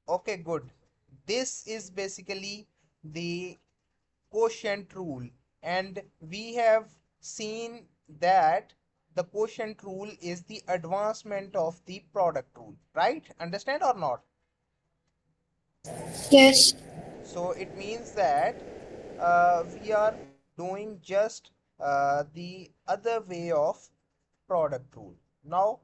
Okay, good. This is basically the quotient rule, and we have seen that the quotient rule is the advancement of the product rule, right? Understand or not? Yes. So it means that we are doing just the other way of product rule. Now,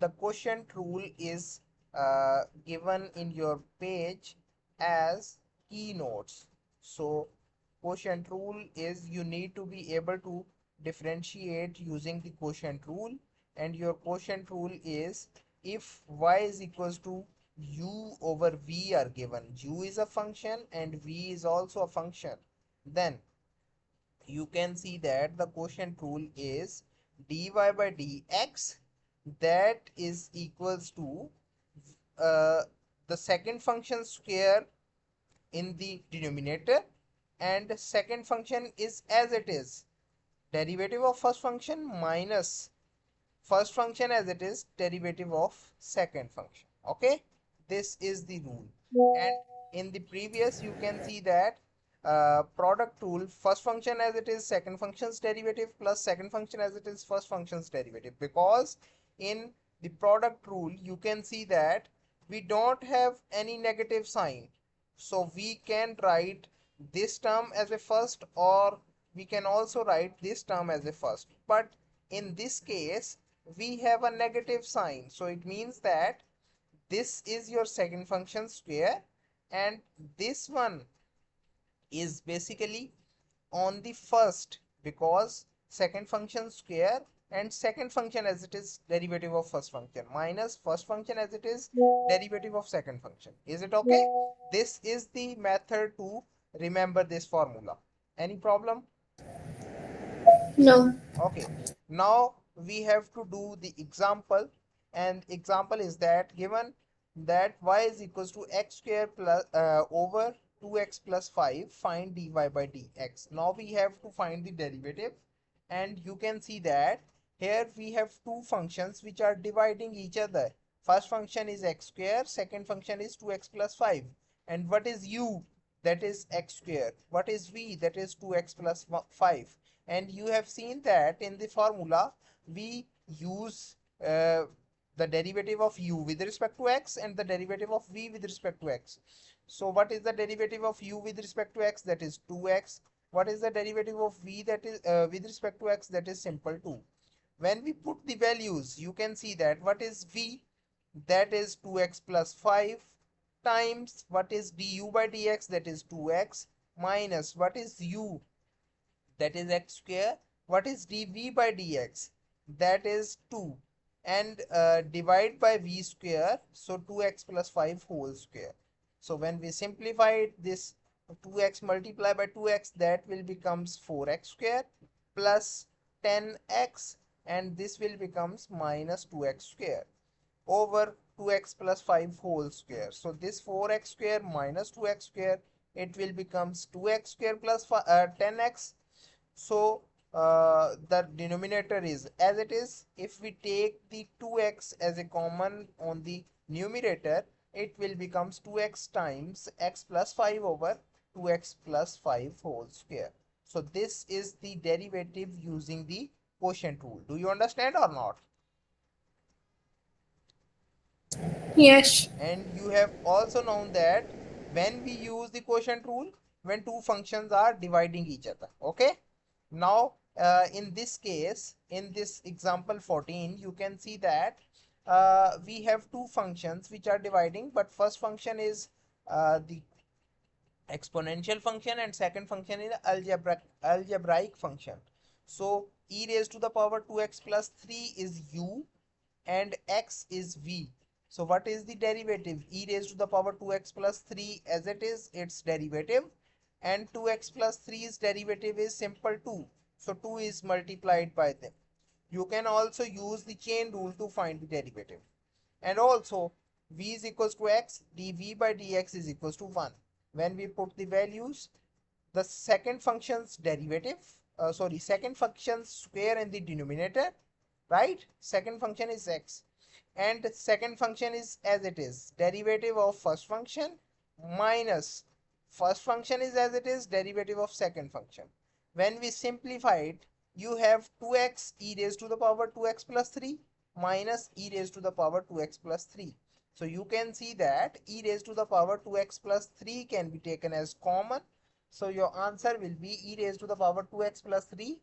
the quotient rule is given in your page as keynotes. So, quotient rule is you need to be able to differentiate using the quotient rule, and your quotient rule is if y is equals to u over v are given, u is a function and v is also a function, then you can see that the quotient rule is dy by dx, that is equals to uh, the second function square in the denominator, and second function is as it is derivative of first function minus first function as it is derivative of second function. Okay, this is the rule. And in the previous you can see that product rule, first function as it is second function's derivative plus second function as it is first function's derivative, because in the product rule you can see that we don't have any negative sign, so we can write this term as a first, or we can also write this term as a first, but in this case we have a negative sign, so it means that this is your second function square, and this one is basically on the first, because second function square and second function as it is derivative of first function minus first function as it is derivative of second function. Is it okay? This is the method to remember this formula. Any problem? No. Okay, now we have to do the example, and example is that given that y is equals to x square plus over 2x plus 5, find dy by dx. Now we have to find the derivative, and you can see that here we have two functions which are dividing each other. First function is x square, second function is 2x plus 5. And what is u? That is x square. What is v? That is 2x plus 5. And you have seen that in the formula we use the derivative of u with respect to x and the derivative of v with respect to x. So what is the derivative of u with respect to x? That is 2x. What is the derivative of v, that is with respect to x? That is simple 2. When we put the values, you can see that what is v? That is 2x plus 5 times what is du by dx, that is 2x, minus what is u, that is x square, what is dv by dx, that is 2, and divide by v square, so 2x plus 5 whole square. So when we simplify this, 2x multiplied by 2x, that will becomes 4x square plus 10x, and this will becomes minus 2x square over 2x plus 5 whole square. So this 4x square minus 2x square, it will becomes 2x square plus 10x. So the denominator is as it is. If we take the 2x as a common on the numerator, it will becomes 2x times x plus 5 over 2x plus 5 whole square. So this is the derivative using the quotient rule. Do you understand or not? Yes. And you have also known that when we use the quotient rule, when two functions are dividing each other. Okay, now in this case, in this example 14, you can see that we have two functions which are dividing, but first function is the exponential function and second function is algebraic function. So e raised to the power 2x plus 3 is u and x is v. So what is the derivative? E raised to the power 2x plus 3 as it is its derivative, and 2x plus 3's derivative is simple 2. So 2 is multiplied by them. You can also use the chain rule to find the derivative. And also v is equals to x, dv by dx is equals to 1. When we put the values, the second function's derivative, second function's square in the denominator, right? Second function is x, and second function is as it is, derivative of first function minus first function is as it is, derivative of second function. When we simplify it, you have 2x e raised to the power 2x plus 3 minus e raised to the power 2x plus 3. So you can see that e raised to the power 2x plus 3 can be taken as common. So your answer will be e raised to the power 2x plus 3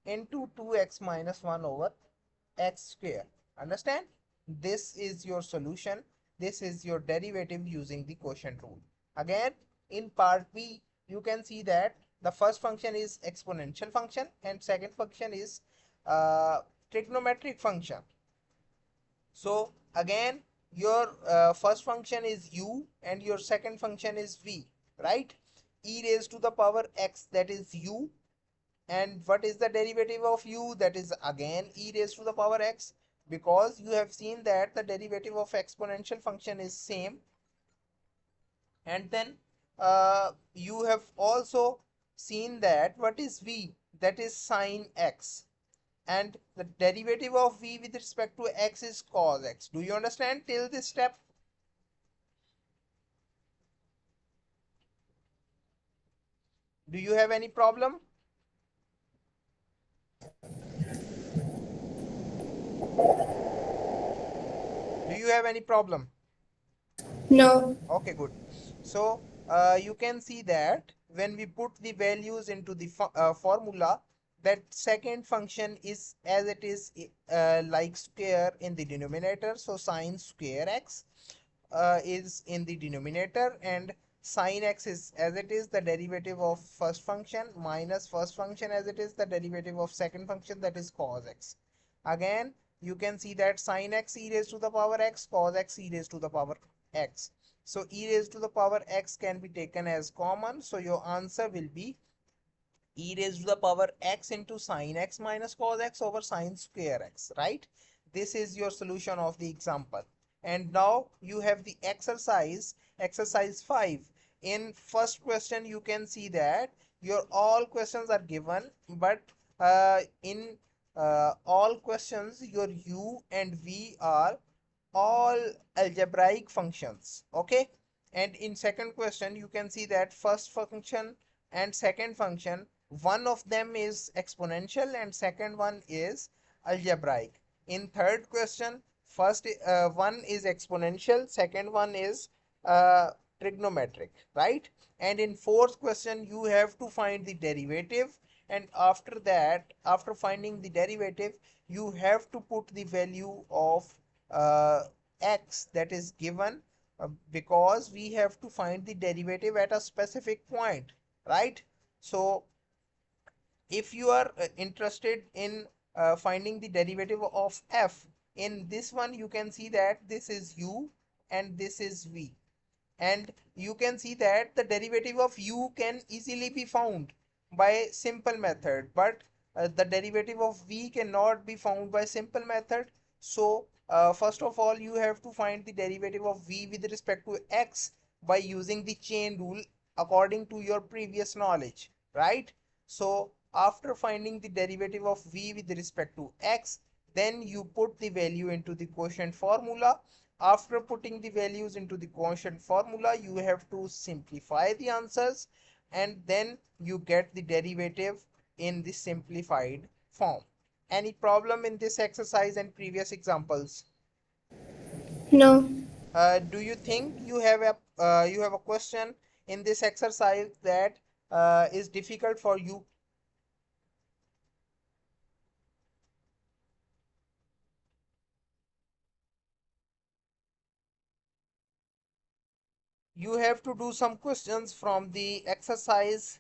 into 2x minus 1 over x square. Understand? This is your solution. This is your derivative using the quotient rule. Again, in part B, you can see that the first function is exponential function and second function is trigonometric function. So again, your first function is u and your second function is v, right? E raised to the power x, that is u, and what is the derivative of u? That is again e raised to the power x, because you have seen that the derivative of exponential function is same. And then you have also seen that what is v? That is sine x, and the derivative of v with respect to x is cos x. Do you understand till this step? Do you have any problem? Do you have any problem? No. Okay, good. So you can see that when we put the values into the formula, that second function is as it is, like square in the denominator. So sine square x is in the denominator, and sine x is as it is the derivative of first function minus first function as it is the derivative of second function, that is cos x. Again, you can see that sine x e raised to the power x, cos x e raised to the power x. So e raised to the power x can be taken as common. So your answer will be e raised to the power x into sine x minus cos x over sine square x, right? This is your solution of the example. And now you have the exercise 5. In first question, you can see that your all questions are given, but in all questions, your u and v are all algebraic functions. Okay, and in second question you can see that first function and second function, one of them is exponential and second one is algebraic. In third question, first one is exponential, second one is uh, trigonometric, right? And in fourth question you have to find the derivative, and after that, after finding the derivative, you have to put the value of uh, x that is given, because we have to find the derivative at a specific point, right? So if you are interested in finding the derivative of f, in this one you can see that this is u and this is v, and you can see that the derivative of u can easily be found by simple method, but the derivative of v cannot be found by simple method. So first of all, you have to find the derivative of v with respect to x by using the chain rule according to your previous knowledge, right? So after finding the derivative of v with respect to x, then you put the value into the quotient formula. After putting the values into the quotient formula, you have to simplify the answers, and then you get the derivative in the simplified form. Any problem in this exercise and previous examples? No. Do you think you have a question in this exercise that is difficult for you? You have to do some questions from the exercise.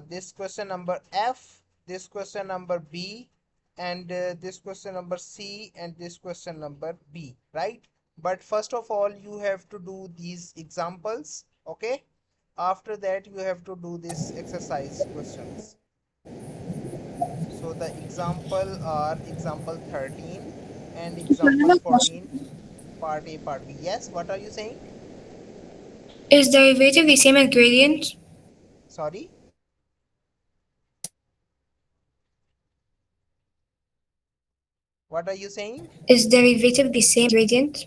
This question number F, this question number B, and this question number C, and this question number B, right? But first of all, you have to do these examples, okay? After that, you have to do this exercise questions. So the example are example 13 and I have example a question. 14, part A, part B. Yes, what are you saying? Is derivative the same as gradient? Sorry? What are you saying? Is derivative the same as gradient?